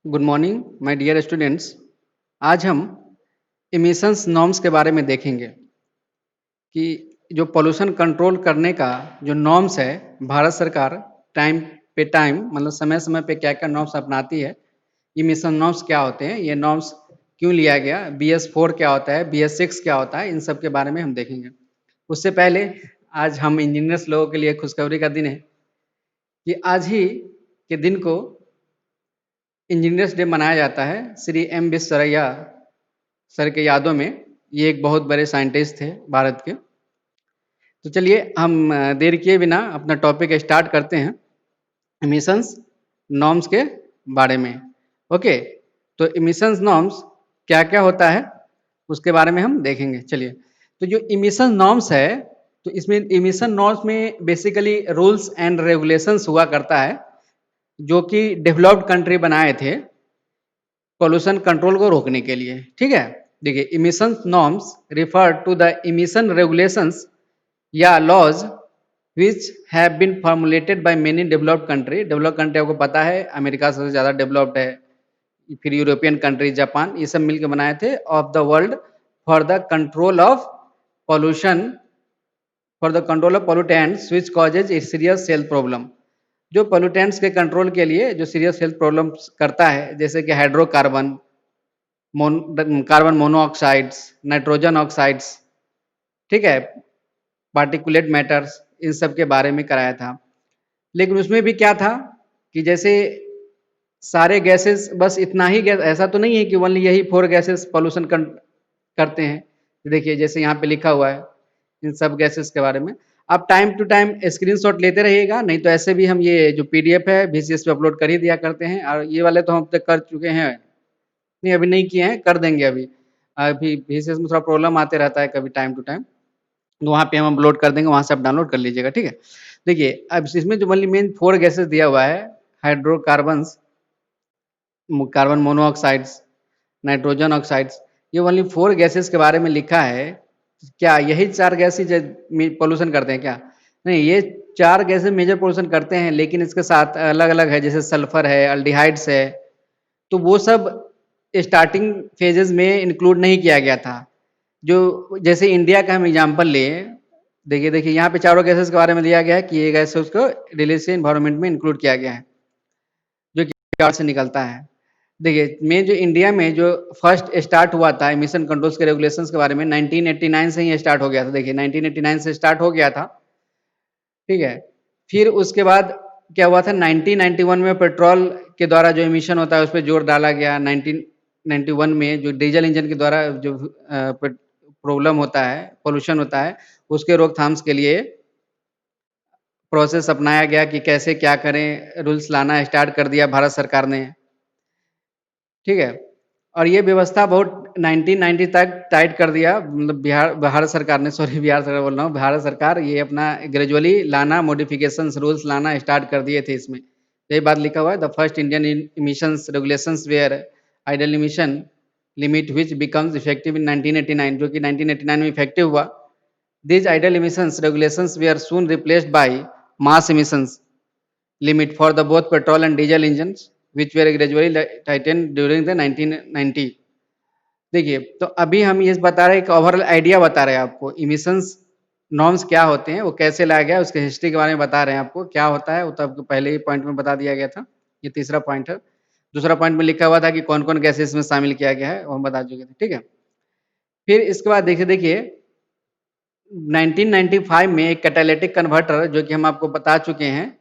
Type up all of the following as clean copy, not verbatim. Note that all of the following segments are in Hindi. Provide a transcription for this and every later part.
Good morning my dear students. आज हम इमिशंस नॉर्म्स के बारे में देखेंगे कि जो पोल्यूशन कंट्रोल करने का जो नॉर्म्स है, भारत सरकार टाइम पे टाइम मतलब समय समय पे क्या क्या नॉर्म्स अपनाती है। इमिशन नॉर्म्स क्या होते हैं, ये नॉर्म्स क्यों लिया गया, BS4 क्या होता है, BS6 क्या होता है, इन सब के बारे में हम देखेंगे। उससे पहले आज हम इंजीनियर्स लोगों के लिए खुशखबरी का दिन है कि आज ही के दिन को इंजीनियर्स डे मनाया जाता है। श्री M विश्वेश्वरैया सर के यादों में। ये एक बहुत बड़े साइंटिस्ट थे भारत के। तो चलिए हम देर किए बिना अपना टॉपिक स्टार्ट करते हैं इमिशंस नॉर्म्स के बारे में। ओके, तो इमिशंस नॉर्म्स क्या क्या होता है उसके बारे में हम देखेंगे। चलिए, तो जो इमिशन नॉर्म्स है, तो इसमें इमिशन नॉर्म्स में बेसिकली रूल्स एंड रेगुलेशंस हुआ करता है जो कि डेवलप्ड कंट्री बनाए थे पोल्यूशन कंट्रोल को रोकने के लिए। ठीक है, देखिए emission norms refer to the emission regulations या laws which have been formulated by many developed country. Developed country आपको पता है अमेरिका सबसे ज़्यादा डेवलप्ड है, फिर यूरोपियन कंट्री, जापान, ये सब मिलकर बनाए थे of the world for the control of pollution, for the control of pollutants which causes a serious health problem. जो पोल्यूटेंट्स के कंट्रोल के लिए जो सीरियस हेल्थ प्रॉब्लम्स करता है, जैसे कि hydrocarbon, carbon monoxides, nitrogen oxides, ठीक है, पार्टिकुलेट मैटर्स, इन सब के बारे में कराया था। लेकिन उसमें भी क्या था कि जैसे सारे गैसेस बस इतना ही गैस, ऐसा तो नहीं है कि ओनली यही 4 गैसेस पॉल्यूशन करते हैं। देखिए जैसे यहाँ पे लिखा हुआ है इन सब गैसेस के बारे में। आप टाइम टू टाइम स्क्रीनशॉट लेते रहिएगा, नहीं तो ऐसे भी हम ये जो PDF है VCS पे अपलोड कर ही दिया करते हैं। और ये वाले तो हम अब तक कर चुके हैं, नहीं अभी नहीं किए हैं, कर देंगे अभी। अभी VCS में थोड़ा प्रॉब्लम आते रहता है कभी टाइम टू टाइम, तो वहाँ पे हम अपलोड कर देंगे, वहाँ से आप डाउनलोड कर लीजिएगा। ठीक है, देखिए अब इसमें जो ओनली मेन 4 गैसेस दिया हुआ है, hydrocarbons, carbon monoxides, nitrogen oxides, ये ओनली 4 गैसेस के बारे में लिखा है। क्या यही 4 गैस ही पोल्यूशन करते हैं क्या? नहीं, ये 4 गैसेस मेजर पोल्यूशन करते हैं, लेकिन इसके साथ अलग अलग है, जैसे सल्फर है, अल्डिहाइड्स है, तो वो सब स्टार्टिंग फेजेस में इंक्लूड नहीं किया गया था। जो जैसे इंडिया का हम एग्जांपल लें, देखिए देखिए यहाँ पे चारों गैसेस के बारे में दिया गया है कि ये गैस उसको रिलीज से इन्वायरमेंट में इंक्लूड किया गया है जो कि प्यार से निकलता है। देखिए मैं जो इंडिया में जो फर्स्ट स्टार्ट हुआ था एमिशन कंट्रोल्स के रेगुलेशंस के बारे में 1989 से ही स्टार्ट हो गया था। देखिए 1989 से स्टार्ट हो गया था, ठीक है। फिर उसके बाद क्या हुआ था, 1991 में पेट्रोल के द्वारा जो एमिशन होता है उस पर जोर डाला गया। 1991 में जो डीजल इंजन के द्वारा जो प्रॉब्लम होता है, पोल्यूशन होता है, उसके रोकथाम के लिए प्रोसेस अपनाया गया कि कैसे क्या करें, रूल्स लाना स्टार्ट कर दिया भारत सरकार ने। ठीक है, और ये व्यवस्था बहुत 1990 तक टाइट कर दिया, मतलब भारत सरकार ने, सॉरी बिहार सरकार बोल रहा हूँ, भारत सरकार ये अपना ग्रेजुअली लाना, मॉडिफिकेशंस रूल्स लाना स्टार्ट कर दिए थे इसमें। यही बात लिखा हुआ है, the first Indian emissions regulations were idle emission limit which becomes effective in 1989, जो कि 1989 में इफेक्टिव हुआ। These idle emissions regulations were soon replaced by mass emissions limit for the both petrol and diesel engines, which were gradually tightened during the 1990। देखिए तो अभी हम ये बता रहे हैं कि ओवरऑल आइडिया बता रहे हैं आपको इमिशंस नॉर्म्स क्या होते हैं, वो कैसे लाया गया, उसके हिस्ट्री के बारे में बता रहे हैं आपको क्या होता है। वो तो आपको पहले ही पॉइंट में बता दिया गया था, ये तीसरा पॉइंट है। दूसरा पॉइंट में लिखा हुआ था कि कौन कौन गैसेस में शामिल किया गया है, वो हम बता चुके थे। ठीक है, फिर इसके बाद देखिए देखिए 1995 में एक कैटालिटिक कन्वर्टर, जो कि हम आपको बता चुके हैं,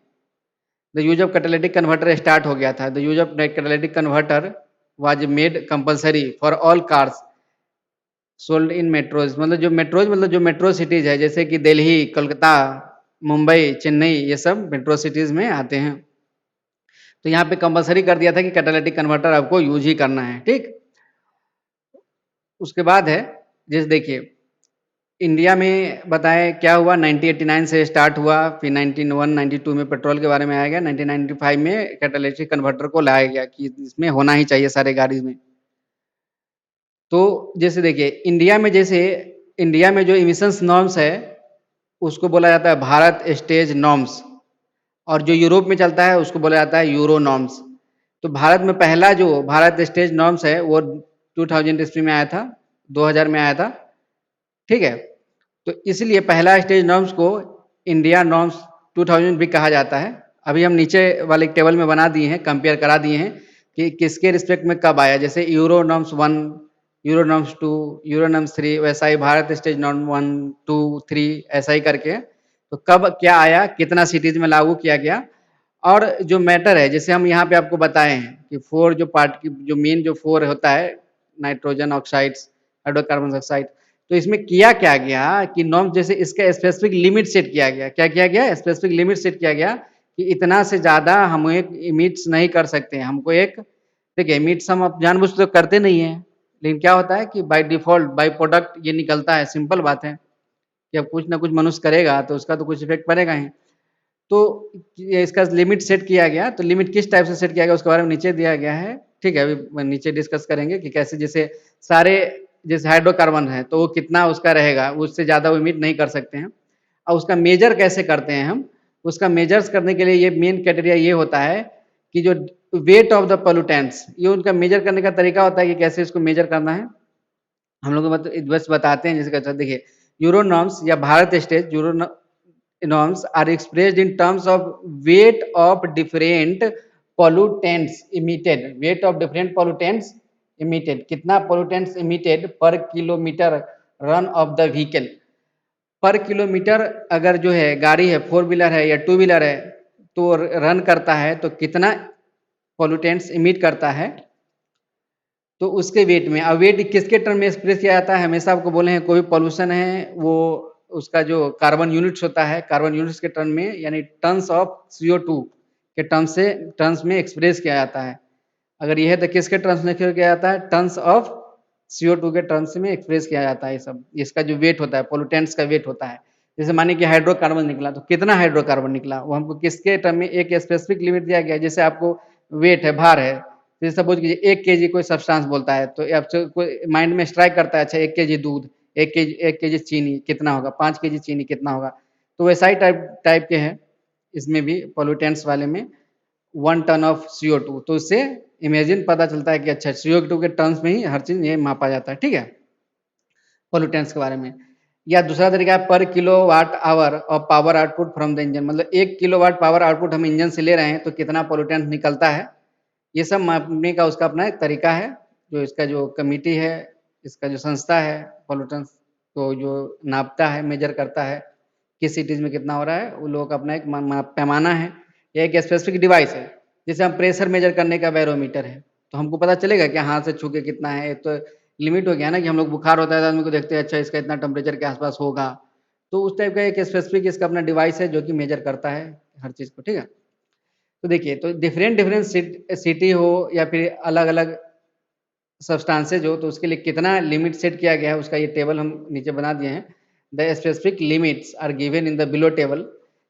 the use of catalytic converter start हो गया था। The use of catalytic converter was made compulsory for all cars sold in metros. मतलब जो मेट्रो सिटीज है, जैसे कि दिल्ली, कोलकाता, मुंबई, चेन्नई, ये सब मेट्रो सिटीज में आते हैं। तो यहाँ पे कंपलसरी कर दिया था कि कैटालिटिक कन्वर्टर आपको यूज ही करना है। ठीक, उसके बाद है जैसे देखिए इंडिया में बताएं क्या हुआ, 1989 से स्टार्ट हुआ, फिर 1992 में पेट्रोल के बारे में आया गया, 1995 में कैटालिटिक कन्वर्टर को लाया गया कि इसमें होना ही चाहिए सारे गाड़ी में। तो जैसे देखिए इंडिया में जो इमिशंस नॉर्म्स है उसको बोला जाता है भारत स्टेज नॉर्म्स, और जो यूरोप में चलता है उसको बोला जाता है यूरो नॉर्म्स। तो भारत में पहला जो भारत स्टेज नॉर्म्स है वो 2000 ईस्वी में आया था, 2000 में आया था, ठीक है। तो इसलिए पहला स्टेज नॉर्म्स को इंडिया नॉर्म्स 2000 भी कहा जाता है। अभी हम नीचे वाले टेबल में बना दिए हैं, कंपेयर करा दिए हैं कि किसके रिस्पेक्ट में कब आया। जैसे euro norms 1, euro norms 2, euro norms 3, वैसा ही भारत स्टेज नॉर्म 1, 2, 3 ऐसा ही करके तो कब क्या आया, कितना सिटीज में लागू किया गया। और जो मैटर है, जैसे हम यहाँ पे आपको बताए हैं कि फोर जो पार्ट की जो मेन जो फोर होता है, नाइट्रोजन ऑक्साइड्स, हाइड्रोकार्बन ऑक्साइड, तो इसमें किया क्या गया कि नॉर्म जैसे इसका स्पेसिफिक लिमिट सेट किया गया। क्या किया गया? स्पेसिफिक लिमिट सेट किया गया कि इतना से ज्यादा हम एक इमिट्स नहीं कर सकते हैं। हमको एक, देखिए इमिट्स हम अब जानबूझ तो करते नहीं है, लेकिन क्या होता है कि बाय डिफॉल्ट बाय प्रोडक्ट ये निकलता है। सिंपल बात है कि अब कुछ ना कुछ मनुष्य करेगा तो उसका तो कुछ इफेक्ट पड़ेगा ही। तो ये इसका लिमिट सेट किया गया। तो लिमिट किस टाइप से सेट किया गया उसके बारे में नीचे दिया गया है, ठीक है। अभी नीचे डिस्कस करेंगे कि कैसे, जैसे सारे जैसे हाइड्रोकार्बन है तो वो कितना उसका रहेगा, उससे ज्यादा वो इमिट नहीं कर सकते हैं। और उसका मेजर कैसे करते हैं हम, उसका मेजर्स करने के लिए ये मेन क्राइटेरिया ये होता है कि जो वेट ऑफ द पोल्यूटेंट्स, ये उनका मेजर करने का तरीका होता है कि कैसे इसको मेजर करना है। हम लोग बस बताते हैं। जैसे देखिए यूरो नॉर्म्स या Bharat stage euro norms are expressed in terms of weight of different pollutants emitted, weight of different pollutants emitted, कितना pollutants emitted per kilometer run of the vehicle। पर किलोमीटर अगर जो है गाड़ी है, फोर व्हीलर है या टू व्हीलर है, तो रन करता है तो कितना पोल्यूटेंट्स इमिट करता है, तो उसके वेट में। अब वेट किसके टर्म में एक्सप्रेस किया जाता है? हमेशा आपको बोले हैं कोई पॉल्यूशन है वो उसका जो कार्बन यूनिट्स होता है, कार्बन यूनिट्स के टर्म में, यानी टन्स ऑफ CO2 के टर्म्स में एक्सप्रेस किया जाता है। अगर यह है तो किसके टर्म्स में किया जाता है? टन्स ऑफ CO2 के टर्म्स में एक्सप्रेस किया जाता है। सब इसका जो वेट होता है, पोल्यूटेंट्स का वेट होता है। जैसे मानिए कि हाइड्रोकार्बन निकला, तो कितना हाइड्रोकार्बन निकला वो हमको किसके टर्म में एक स्पेसिफिक लिमिट दिया गया। जैसे आपको वेट है, भार है, जैसे सपोज कीजिए 1 kg कोई सब्सटेंस बोलता है तो आपसे कोई माइंड में स्ट्राइक करता है, अच्छा 1 kg दूध, 1 kg चीनी कितना होगा, 5 kg चीनी कितना होगा। तो वैसा ही टाइप के हैं इसमें भी पोल्यूटेंट्स वाले में 1 टन ऑफ CO2। तो उससे इमेजिन पता चलता है कि अच्छा CO2 के टर्म्स में ही हर चीज ये मापा जाता है, ठीक है, पोल्यूटेंट्स के बारे में। या दूसरा तरीका है पर kilowatt hour of power output from the engine, मतलब 1 किलोवाट पावर आउटपुट हम इंजन से ले रहे हैं तो कितना पोल्यूटेंट निकलता है। ये सब मापने का उसका अपना एक तरीका है। जो इसका जो कमिटी है, इसका जो संस्था है पोल्यूटेंट्स को जो नापता है, मेजर करता है किस सिटीज में कितना हो रहा है, वो लोगों का अपना एक पैमाना है या एक स्पेसिफिक डिवाइस है। जैसे हम प्रेशर मेजर करने का बैरोमीटर है, तो हमको पता चलेगा कि हाथ से छू के कितना है। तो लिमिट हो गया ना कि हम लोग बुखार होता है तो आदमी को देखते हैं, अच्छा इसका इतना टेम्परेचर के आसपास होगा। तो उस टाइप का एक स्पेसिफिक इसका अपना डिवाइस है जो कि मेजर करता है हर चीज को, ठीक है। तो देखिए, तो डिफरेंट डिफरेंट सिटी हो या फिर अलग अलग सब्सटेंसेज हो, तो उसके लिए कितना लिमिट सेट किया गया है उसका ये टेबल हम नीचे बना दिए हैं। The specific limits are given in the below table.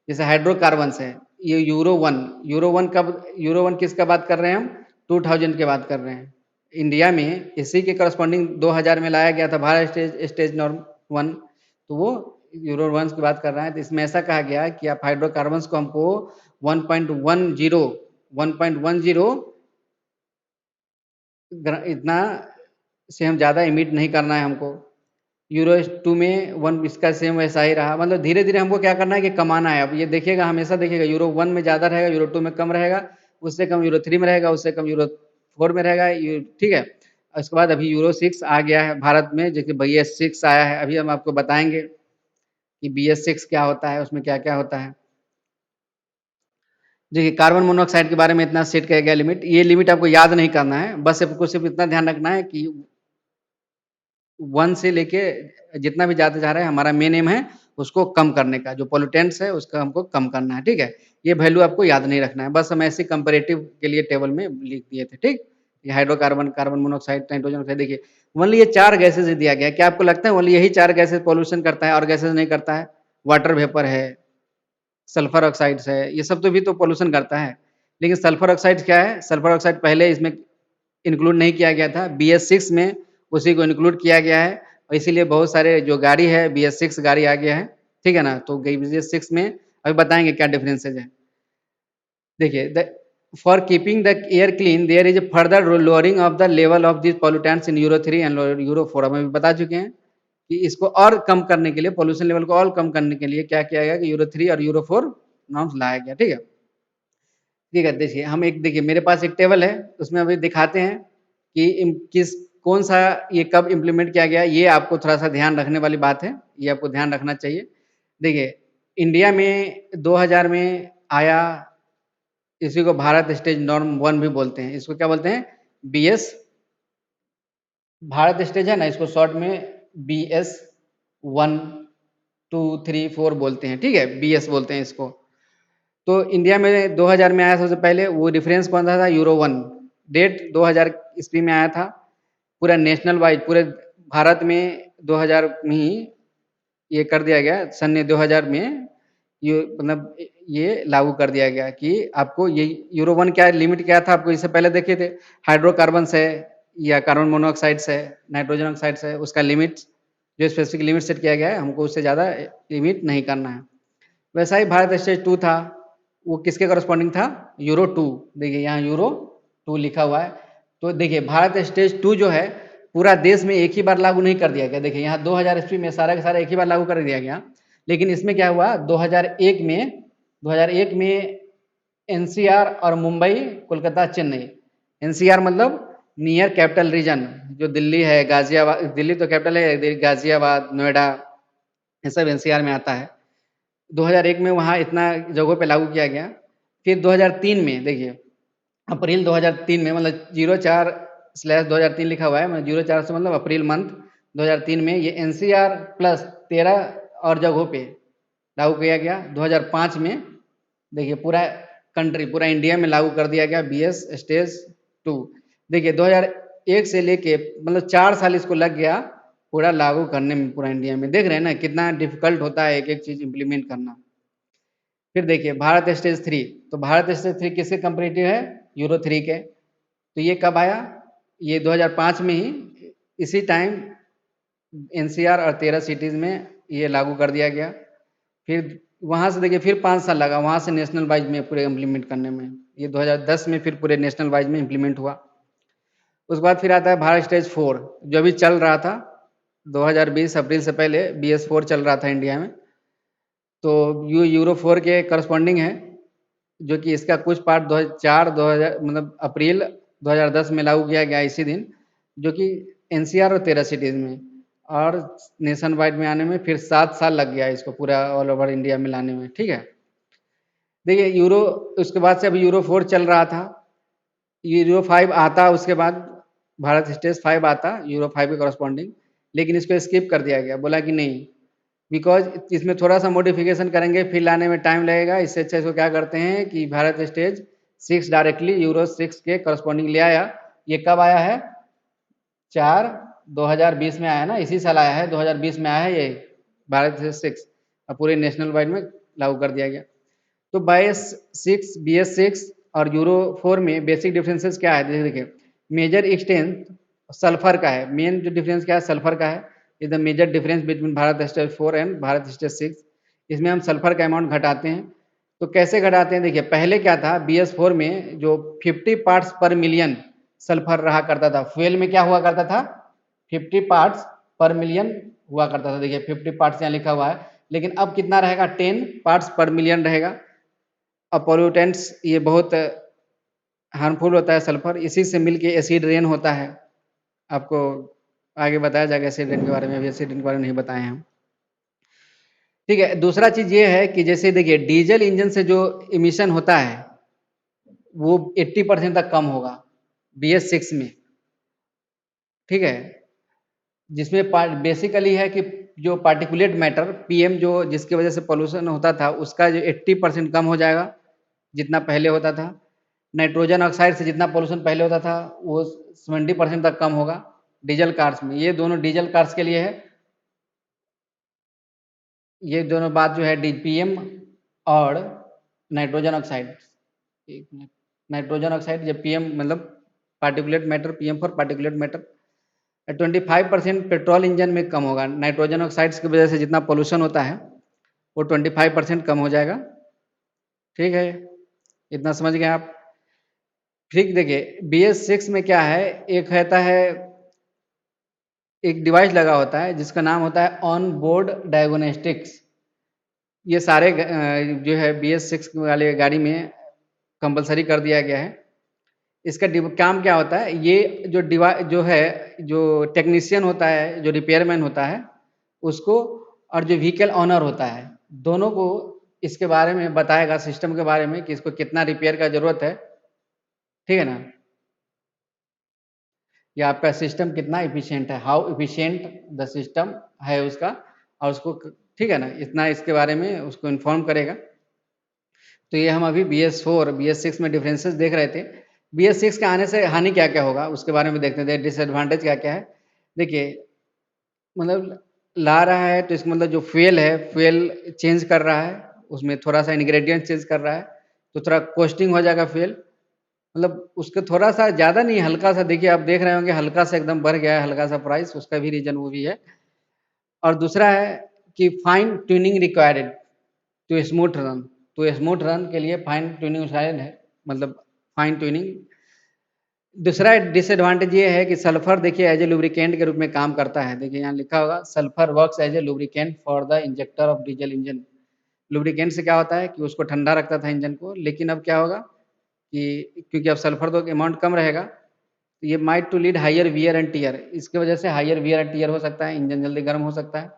जैसे हाइड्रोकार्बन्स है, ये यूरो वन कब, यूरो 1 किसका बात कर रहे हैं हम? 2000 की बात कर रहे हैं। इंडिया में इसी के करस्पॉन्डिंग 2000 में लाया गया था भारत स्टेज नॉर्म 1। तो वो यूरो 1 की बात कर रहा है। तो इसमें ऐसा कहा गया कि आप हाइड्रोकार्बन्स को हमको 1.10 इतना से हम ज़्यादा इमिट नहीं करना है हमको। यूरो 2 में 1 इसका सेम वैसा ही रहा। मतलब धीरे धीरे हमको क्या करना है कि कमाना है। अब ये देखिएगा, हमेशा देखिएगा यूरो 1 में ज़्यादा रहेगा, यूरो 2 में कम रहेगा, उससे कम यूरो 3 में रहेगा, उससे कम यूरो 4 में रहेगा, ठीक है। उसके बाद अभी यूरो 6 आ गया है भारत में, जो कि BS6 आया है। अभी हम आपको बताएंगे कि BS6 क्या होता है, उसमें क्या क्या होता है। देखिए कार्बन मोनोऑक्साइड के बारे में इतना सेट किया गया लिमिट। ये लिमिट आपको याद नहीं करना है, बस आपको सिर्फ इतना ध्यान रखना है कि 1 से लेके जितना भी ज़्यादा जा रहा है, हमारा मेन एम है उसको कम करने का। जो पोल्यूटेंट्स है उसका हमको कम करना है, ठीक है। ये वैल्यू आपको याद नहीं रखना है, बस हम ऐसे कंपेरेटिव के लिए टेबल में लिख दिए थे, ठीक। ये hydrocarbon, carbon monoxide, nitrogen oxide, देखिए ओनली ये 4 गैसेज दिया गया है। क्या आपको लगता है ओनली यही 4 गैसेज पॉल्यूशन करता है और गैसेज नहीं करता है? वाटर वेपर है, सल्फर ऑक्साइड्स है, ये सब तो भी तो पॉल्यूशन करता है। लेकिन सल्फर ऑक्साइड क्या है? सल्फर ऑक्साइड पहले इसमें इंक्लूड नहीं किया गया था, BS6 में उसी को इंक्लूड किया गया है। और इसीलिए बहुत सारे जो गाड़ी है BS6 गाड़ी आ गया है, ठीक है ना। तो BS6 में अभी बताएंगे क्या डिफरेंसेज है। देखिए For keeping the air clean, there is a further lowering of the level of these pollutants in Euro 3 and Euro 4. हम अभी बता चुके हैं कि इसको और कम करने के लिए, पोल्यूशन लेवल को और कम करने के लिए क्या किया गया कि यूरो 3 और यूरो 4 नॉर्म्स लाया गया। ठीक है, ठीक है। देखिए, हम एक देखिए मेरे पास एक टेबल है, उसमें अभी दिखाते हैं कि किस कौन सा ये कब इम्प्लीमेंट किया गया। ये आपको थोड़ा सा ध्यान रखने वाली बात है, ये आपको ध्यान रखना चाहिए। देखिए, इंडिया में 2000 में आया, इसी को भारत स्टेज नॉर्म 1 भी बोलते हैं। इसको क्या बोलते हैं? बीएस भारत स्टेज है ना, इसको शॉर्ट में बीएस 1 2 3 4 बोलते हैं। ठीक है, बीएस बोलते हैं इसको। तो इंडिया में 2000 में आया सबसे पहले। वो रेफरेंस कौन सा था? यूरो 1। डेट 2000 ईस्वी में आया था। पूरा नेशनल वाइज पूरे भारत में 2000 में ही ये कर दिया गया। सन 2000 में ये मतलब ये लागू कर दिया गया कि आपको ये यूरो 1 क्या लिमिट क्या था, आपको इससे पहले देखे थे। हाइड्रोकार्बन है या कार्बन मोनोऑक्साइड्स है, नाइट्रोजन ऑक्साइड्स है, उसका लिमिट जो स्पेसिफिक लिमिट सेट किया गया है, हमको उससे ज़्यादा लिमिट नहीं करना है। वैसा ही भारत स्टेज 2 था, वो किसके करस्पॉन्डिंग था? यूरो 2। देखिए यहाँ यूरो 2 लिखा हुआ है। तो देखिए भारत स्टेज 2 जो है पूरा देश में एक ही बार लागू नहीं कर दिया गया। देखिए यहाँ 2000 ईस्वी में सारा का सारा एक ही बार लागू कर दिया गया, लेकिन इसमें क्या हुआ 2001 में एनसीआर और मुंबई, कोलकाता, चेन्नई। एनसीआर मतलब नियर कैपिटल रीजन, जो दिल्ली है, गाजियाबाद, दिल्ली तो कैपिटल है, गाजियाबाद, नोएडा, ये सब एनसीआर में आता है। 2001 में वहाँ इतना जगहों पे लागू किया गया। फिर 2003 में देखिए अप्रैल 2003 में मतलब 04/2003 लिखा हुआ है, मतलब 04 से मतलब अप्रैल मंथ 2003 में ये एनसीआर प्लस 13 और जगहों पे लागू किया गया। 2005 में देखिए पूरा कंट्री, पूरा इंडिया में लागू कर दिया गया बीएस स्टेज 2। देखिए 2001 से लेके मतलब 4 साल इसको लग गया पूरा लागू करने में पूरा इंडिया में। देख रहे हैं ना कितना डिफिकल्ट होता है एक एक चीज इम्प्लीमेंट करना। फिर देखिए भारत स्टेज 3। तो भारत स्टेज 3 किसके कंपेरेटिव है? यूरो 3 के। तो ये कब आया? ये 2005 में ही, इसी टाइम एनसीआर और 13 सिटीज में ये लागू कर दिया गया। फिर वहाँ से देखिए फिर 5 साल लगा वहाँ से नेशनल वाइज में पूरे इम्प्लीमेंट करने में। ये 2010 में फिर पूरे नेशनल वाइज में इम्प्लीमेंट हुआ। उसके बाद फिर आता है भारत स्टेज 4, जो अभी चल रहा था 2020 अप्रैल से पहले BS 4 चल रहा था इंडिया में। तो यूरो 4 के करस्पॉन्डिंग है, जो कि इसका कुछ पार्ट 2004 मतलब अप्रैल 2010 में लागू किया गया इसी दिन, जो कि एनसीआर और 13 सिटीज में। और नेशन वाइड में आने में फिर 7 साल लग गया इसको पूरा ऑल ओवर इंडिया में लाने में। ठीक है, देखिए यूरो, उसके बाद से अभी यूरो 4 चल रहा था। यूरो 5 आता, उसके बाद भारत स्टेज 5 आता यूरो 5 के करस्पॉन्डिंग, लेकिन इसको स्किप कर दिया गया। बोला कि नहीं, बिकॉज इसमें थोड़ा सा मॉडिफिकेशन करेंगे, फिर लाने में टाइम लगेगा। इससे अच्छा इसको क्या करते हैं कि भारत स्टेज 6 डायरेक्टली यूरो 6 के करस्पॉन्डिंग ले आया। ये कब आया है? 4/2020 में आया ना, इसी साल आया है, 2020 में आया है ये भारत स्टेज 6, और पूरे नेशनल वाइड में लागू कर दिया गया। तो BS6 और यूरो 4 में बेसिक डिफरेंसेस क्या है? देखिए मेजर एक्सटेंट सल्फर का है। मेन जो डिफरेंस क्या है? सल्फर का है। Is the major difference between Bharat stage 4 and Bharat stage 6। इसमें हम सल्फर का अमाउंट घटाते हैं। तो कैसे घटाते हैं? देखिए पहले क्या था, BS4 में जो 50 पार्ट्स पर मिलियन सल्फर रहा करता था, फ्यूल में क्या हुआ करता था? 50 पार्ट्स पर मिलियन हुआ करता था। देखिए 50 पार्ट्स यहाँ लिखा हुआ है, लेकिन अब कितना रहेगा? 10 पार्ट्स पर मिलियन रहेगा। अब पॉल्यूटेंट्स ये बहुत हार्मफुल होता है सल्फर, इसी से मिलके एसिड रेन होता है। आपको आगे बताया जाएगा एसिड रेन के बारे में, अभी एसिड रेन के बारे में नहीं बताए हम। ठीक है, दूसरा चीज ये है कि जैसे देखिए डीजल इंजन से जो इमिशन होता है वो 80% तक कम होगा BS6 में। ठीक है, जिसमें बेसिकली है कि जो पार्टिकुलेट मैटर PM जो जिसकी वजह से पोल्यूशन होता था, उसका जो 80% कम हो जाएगा जितना पहले होता था। नाइट्रोजन ऑक्साइड से जितना पोल्यूशन पहले होता था वो 70% तक कम होगा डीजल कार्स में। ये दोनों डीजल कार्स के लिए है। ये दोनों बात जो है PM और नाइट्रोजन ऑक्साइड, एक मिनट, नाइट्रोजन ऑक्साइड जब PM मतलब particulate matter, PM for particulate matter. 25% petrol engine में कम होगा। नाइट्रोजन ऑक्साइड्स की वजह से जितना पोल्यूशन होता है वो 25% कम हो जाएगा। ठीक है, इतना समझ गए आप। ठीक देखिए, BS6 में क्या है, एक रहता है, एक डिवाइस लगा होता है जिसका नाम होता है ऑन बोर्ड डायग्नोस्टिक्स। ये सारे जो है BS6 वाले गाड़ी में कंपलसरी कर दिया गया है। इसका काम क्या होता है, ये जो जो है, जो टेक्नीशियन होता है, जो रिपेयरमैन होता है उसको, और जो व्हीकल ऑनर होता है, दोनों को इसके बारे में बताएगा, सिस्टम के बारे में कि इसको कितना रिपेयर का जरूरत है। ठीक है ना, या आपका सिस्टम कितना इफिशिएंट है, हाउ इफिशिएंट द सिस्टम है उसका, और उसको ठीक है ना, इतना इसके बारे में उसको इन्फॉर्म करेगा। तो ये हम अभी BS4 BS6 में डिफरेंसेस देख रहे थे। BS6 के आने से हानि क्या क्या होगा उसके बारे में देखते थे, डिसएडवांटेज क्या क्या है। देखिए, मतलब ला रहा है तो इसका मतलब जो फ्यूल है, फ्यूल चेंज कर रहा है, उसमें थोड़ा सा इंग्रेडिएंट चेंज कर रहा है, तो थोड़ा कॉस्टिंग हो जाएगा फ्यूल। मतलब उसके थोड़ा सा ज़्यादा नहीं, हल्का सा, देखिए आप देख रहे होंगे हल्का सा एकदम बढ़ गया है, हल्का सा प्राइस, उसका भी रीज़न वो भी है। और दूसरा है कि fine tuning required to smooth run. तो स्मूथ रन के लिए फाइन ट्यूनिंग शायद है, मतलब फाइन ट्यूनिंग। दूसरा डिसएडवांटेज ये है कि सल्फर देखिए एज ए लुब्रिकेंट के रूप में काम करता है। देखिए यहाँ लिखा होगा, sulphur works as a lubricant for the injector of diesel engine. Lubricant से क्या होता है कि उसको ठंडा रखता था इंजन को, लेकिन अब क्या होगा कि क्योंकि अब सल्फर तो अमाउंट कम रहेगा, तो ये might to lead higher wear and tear, इसकी वजह से हायर वियर एंड टीयर हो सकता है, इंजन जल्दी गर्म हो सकता है।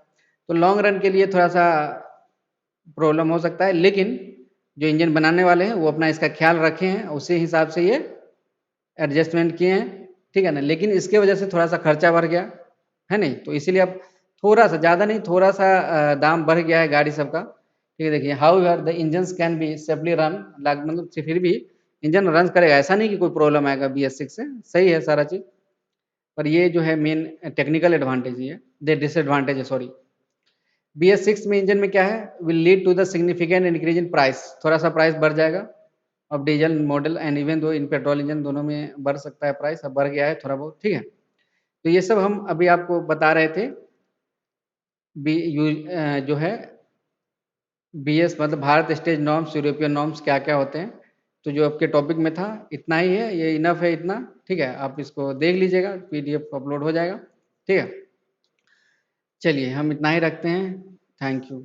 तो लॉन्ग रन के लिए थोड़ा सा प्रॉब्लम हो सकता है, लेकिन जो इंजन बनाने वाले हैं वो अपना इसका ख्याल रखे हैं, उसी हिसाब से ये एडजस्टमेंट किए हैं। ठीक है ना, लेकिन इसके वजह से थोड़ा सा खर्चा बढ़ गया है नहीं, तो इसीलिए अब थोड़ा सा, ज़्यादा नहीं, थोड़ा सा दाम बढ़ गया है गाड़ी सबका। ठीक है, देखिए how ever the engine can be safely run, मतलब फिर भी इंजन रन करेगा, ऐसा नहीं कि कोई प्रॉब्लम आएगा BS6 से, सही है सारा चीज़। पर ये जो है मेन टेक्निकल एडवांटेज ये डिसएडवांटेज है, सॉरी। BS6 में इंजन में क्या है, will lead to the significant increase in price, थोड़ा सा प्राइस बढ़ जाएगा। अब diesel model and even though in petrol engine दोनों में बढ़ सकता है प्राइस, अब बढ़ गया है थोड़ा बहुत। ठीक है, तो ये सब हम अभी आपको बता रहे थे। जो है BS मतलब Bharat stage norms, European norms क्या क्या होते हैं। तो जो आपके टॉपिक में था इतना ही है, ये इनफ है इतना। ठीक है, आप इसको देख लीजिएगा, PDF अपलोड हो जाएगा। ठीक है, चलिए हम इतना ही रखते हैं। Thank you.